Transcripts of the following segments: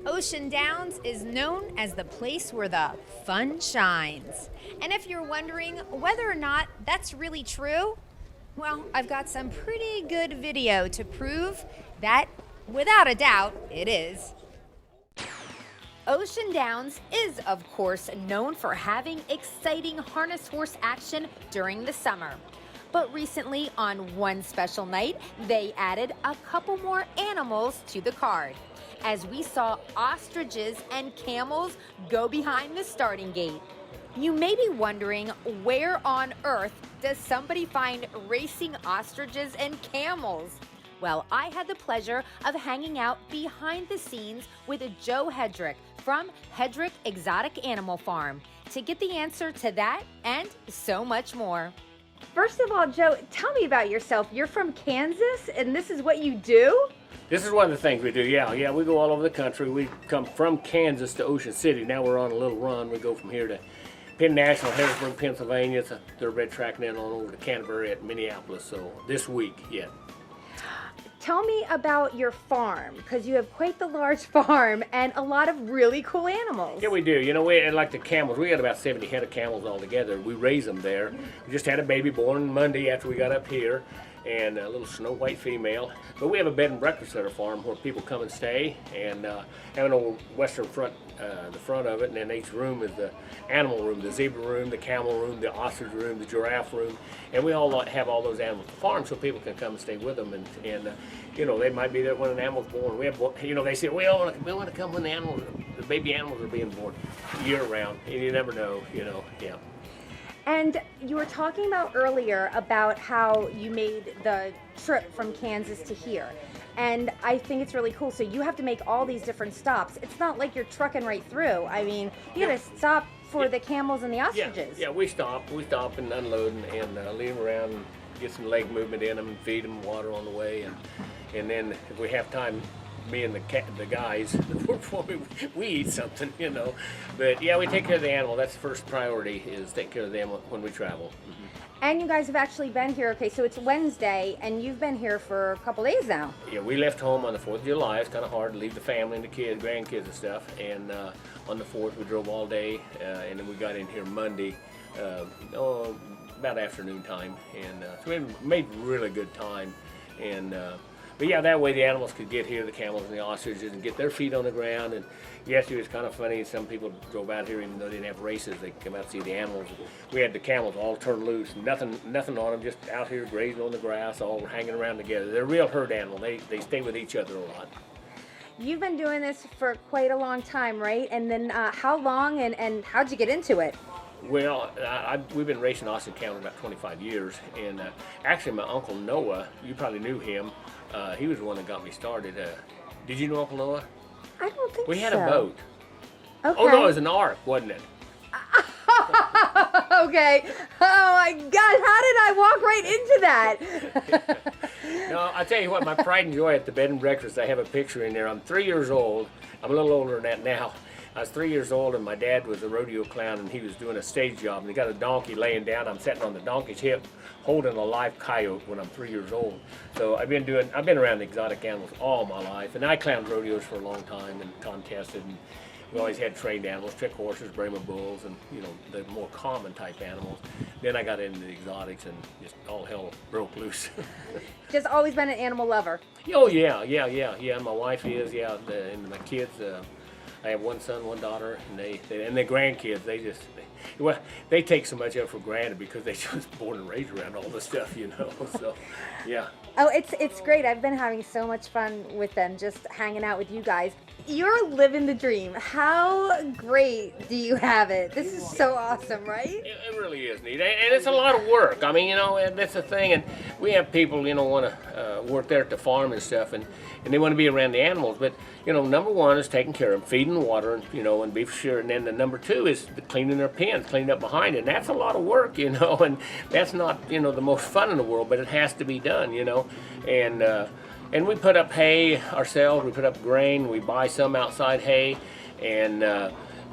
Ocean Downs is known as the place where the fun shines. And if you're wondering whether or not that's really true, well, I've got some pretty good video to prove that, without a doubt, it is. Ocean Downs is, of course, known for having exciting harness horse action during the summer. But recently, on one special night, they added a couple more animals to the card, as we saw ostriches and camels go behind the starting gate. You may be wondering, where on earth does somebody find racing ostriches and camels? Well, I had the pleasure of hanging out behind the scenes with Joe Hedrick from Hedrick Exotic Animal Farm to get the answer to that and so much more. First of all, Joe, tell me about yourself. You're from Kansas, and this is what you do? This is one of the things we do, yeah. We go all over the country. We come from Kansas to Ocean City. Now we're on a little run. We go from here to Penn National, Harrisburg, Pennsylvania. It's a thoroughbred track, and then on over to Canterbury at Minneapolis. So this week, yeah. Tell me about your farm, because you have quite the large farm and a lot of really cool animals. Yeah, we do. You know, we like the camels. We got about 70 head of camels altogether. We raise them there. We just had a baby born Monday after we got up here, and a little snow white female. But we have a bed and breakfast at our farm where people come and stay, and have an old western front, the front of it, and then each room is the animal room, the zebra room, the camel room, the ostrich room, the giraffe room, and we all have all those animals at the farm so people can come and stay with them, and you know, they might be there when an animal's born. We have, you know, they say we want to come when the baby animals are being born year round, and you never know, you know, yeah. And you were talking about earlier about how you made the trip from Kansas to here. And I think it's really cool. So you have to make all these different stops. It's not like you're trucking right through. I mean, you got to stop for the camels and the ostriches. Yeah, we stop and unload and leave them around and get some leg movement in them and feed them water on the way. And then if we have time, me and the guys before we eat something, you know. But yeah, we take care of the animal. That's the first priority, is take care of them when we travel. Mm-hmm. And you guys have actually been here, okay, so it's Wednesday, and you've been here for a couple days now. Yeah, we left home on the 4th of July. It's kind of hard to leave the family and the kids, grandkids and stuff. And on the 4th, we drove all day, and then we got in here Monday, about afternoon time. And so we made really good time. And but yeah, that way the animals could get here, the camels and the ostriches, and get their feet on the ground. And yesterday was kind of funny. Some people drove out here even though they didn't have races. They come out to see the animals. We had the camels all turned loose, nothing on them, just out here grazing on the grass, all hanging around together. They're a real herd animal. They stay with each other a lot. You've been doing this for quite a long time, right? And then how long and how'd you get into it? Well, we've been racing Ostrich Camel about 25 years, and actually my Uncle Noah, you probably knew him, he was the one that got me started. Did you know Uncle Noah? I don't think so. We had a boat. Okay. Oh no, it was an ark, wasn't it? Okay. Oh my gosh, how did I walk right into that? No, I tell you what, my pride and joy at the bed and breakfast, I have a picture in there. I'm 3 years old. I'm a little older than that now. I was 3 years old, and my dad was a rodeo clown, and he was doing a stage job, and he got a donkey laying down. I'm sitting on the donkey's hip holding a live coyote when I'm 3 years old. So I've been around the exotic animals all my life, and I clowned rodeos for a long time and contested, and we always had trained animals, trick horses, Brahma bulls, and you know, the more common type animals. Then I got into the exotics, and just all hell broke loose. Just always been an animal lover. Oh yeah. My wife is, and my kids. I have one son, one daughter, and the grandkids. They take so much of it for granted because they just born and raised around all this stuff, you know. So, yeah. Oh, it's great. I've been having so much fun with them, just hanging out with you guys. You're living the dream. How great do you have it? This is so awesome, right? It really is neat, and it's a lot of work. I mean, you know, that's the thing. And we have people, you know, want to work there at the farm and stuff, and they want to be around the animals. But you know, number one is taking care of them, feeding, watering, you know, and be sure. And then the number two is cleaning their pens, cleaning up behind it. And that's a lot of work, you know, and that's not, you know, the most fun in the world, but it has to be done, you know, and we put up hay ourselves. We put up grain. We buy some outside hay, and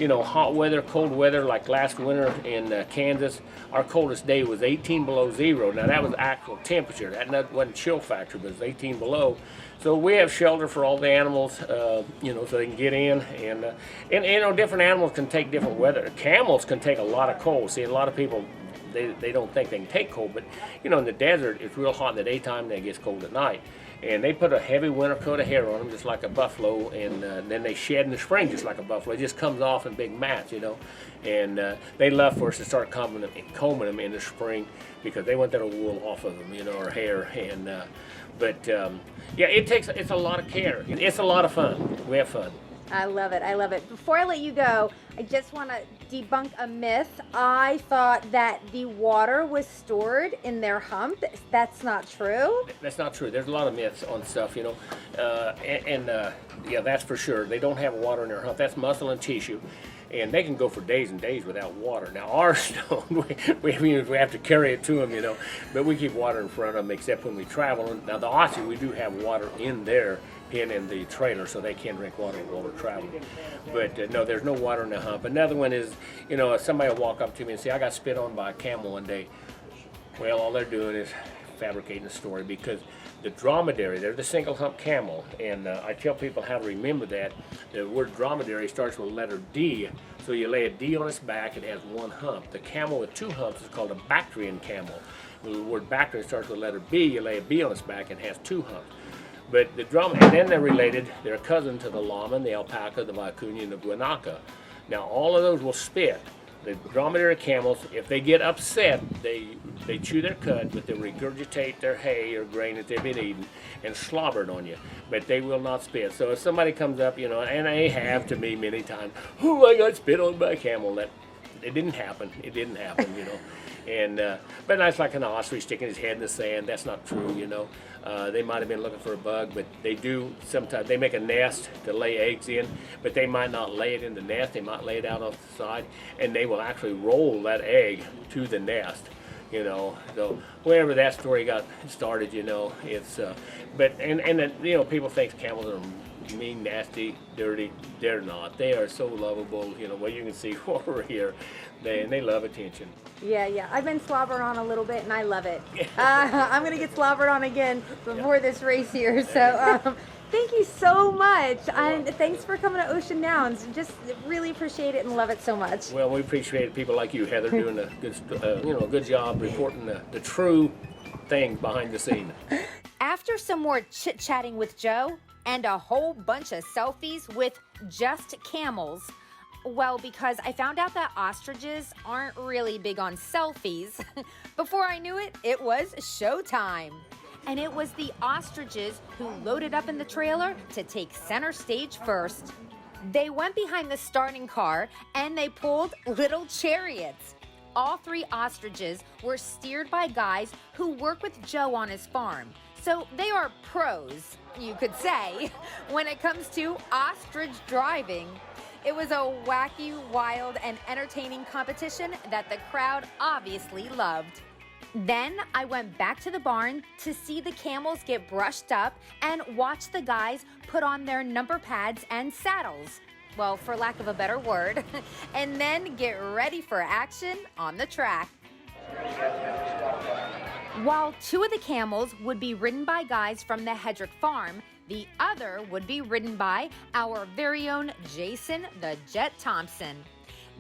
hot weather, cold weather, like last winter in Kansas, our coldest day was 18 below zero. Now that was actual temperature. That wasn't chill factor, but it was 18 below. So we have shelter for all the animals, so they can get in. And different animals can take different weather. Camels can take a lot of cold. See, a lot of people, they don't think they can take cold, but in the desert, it's real hot in the daytime and it gets cold at night. And they put a heavy winter coat of hair on them, just like a buffalo, and then they shed in the spring just like a buffalo. It just comes off in big mats, And they love for us to start combing them in the spring because they want that wool off of them, or hair. And it's a lot of care. It's a lot of fun. We have fun. I love it. I love it. Before I let you go, I just want to debunk a myth. I thought that the water was stored in their hump. That's not true. That's not true. There's a lot of myths on stuff, that's for sure. They don't have water in their hump. That's muscle and tissue. And they can go for days and days without water. Now ours don't. we have to carry it to them, but we keep water in front of them except when we travel. Now the Aussie, we do have water in their pen in the trailer so they can drink water while we're traveling. But no, there's no water in the hump. Another one is, somebody will walk up to me and say, I got spit on by a camel one day. Well, all they're doing is fabricating a story because the dromedary, they're the single hump camel, and I tell people how to remember that. The word dromedary starts with the letter D, so you lay a D on its back, it has one hump. The camel with two humps is called a Bactrian camel. The word Bactrian starts with the letter B, you lay a B on its back and it has two humps. But the dromedary, and then they're related, they're a cousin to the llama, the alpaca, the vicuña, and the guanaca. Now all of those will spit. The dromedary camels, if they get upset, they chew their cud, but they regurgitate their hay or grain that they've been eating and slobbered on you. But they will not spit. So if somebody comes up, and they have to me many times, oh, I got spit on by a camel. It didn't happen. It didn't happen, And but that's like an ostrich sticking his head in the sand. That's not true, They might have been looking for a bug, but they do sometimes. They make a nest to lay eggs in, but they might not lay it in the nest. They might lay it out off the side, and they will actually roll that egg to the nest. So wherever that story got started, it's people think camels are mean, nasty, dirty. They're not. They are so lovable. Well, you can see over here, they love attention. Yeah. I've been slobbered on a little bit, and I love it. I'm gonna get slobbered on again before this race here. So thank you so much, and thanks for coming to Ocean Downs. Just really appreciate it and love it so much. Well, we appreciate people like you, Heather, doing a good job reporting the true thing behind the scene. After some more chit-chatting with Joe and a whole bunch of selfies with just camels, well, because I found out that ostriches aren't really big on selfies, before I knew it, it was showtime. And it was the ostriches who loaded up in the trailer to take center stage first. They went behind the starting car and they pulled little chariots. All three ostriches were steered by guys who work with Joe on his farm. So they are pros, you could say, when it comes to ostrich driving. It was a wacky, wild, and entertaining competition that the crowd obviously loved. Then I went back to the barn to see the camels get brushed up and watch the guys put on their number pads and saddles. Well, for lack of a better word, and then get ready for action on the track. While two of the camels would be ridden by guys from the Hedrick farm, the other would be ridden by our very own Jason the Jet Thompson.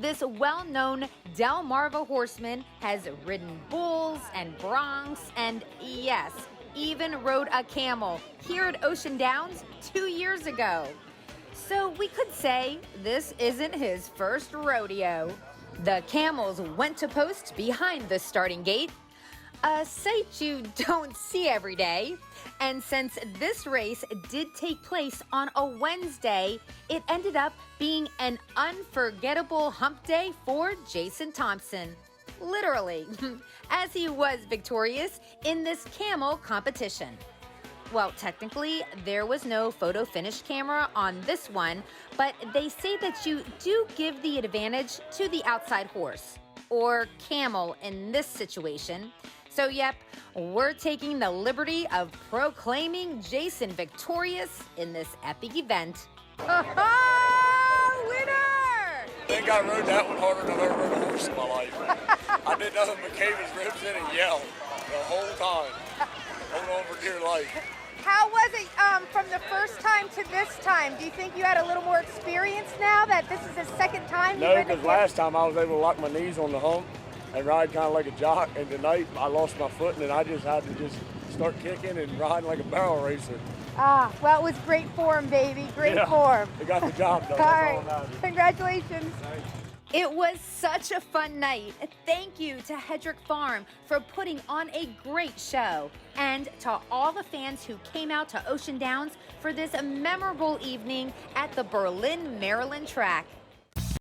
This well-known Delmarva horseman has ridden bulls and broncs and, yes, even rode a camel here at Ocean Downs 2 years ago. So we could say this isn't his first rodeo. The camels went to post behind the starting gate, a sight you don't see every day. And since this race did take place on a Wednesday, it ended up being an unforgettable hump day for Jason Thompson. Literally, as he was victorious in this camel competition. Well, technically, there was no photo finish camera on this one, but they say that you do give the advantage to the outside horse, or camel in this situation. So yep, we're taking the liberty of proclaiming Jason victorious in this epic event. Winner! think I rode that one harder than I've ever rode a horse in my life. I did nothing but cave his ribs in and yell the whole time. Hold on for dear life. How was it from the first time to this time? Do you think you had a little more experience now that this is the second time? No, because last time I was able to lock my knees on the hump and ride kind of like a jock, and tonight I lost my foot, and I just had to just start kicking and riding like a barrel racer. Ah, well, it was great form, baby. Great form. It got the job done. All That's right. all that matters. Congratulations. It was such a fun night. Thank you to Hedrick Farm for putting on a great show, and to all the fans who came out to Ocean Downs for this memorable evening at the Berlin, Maryland track.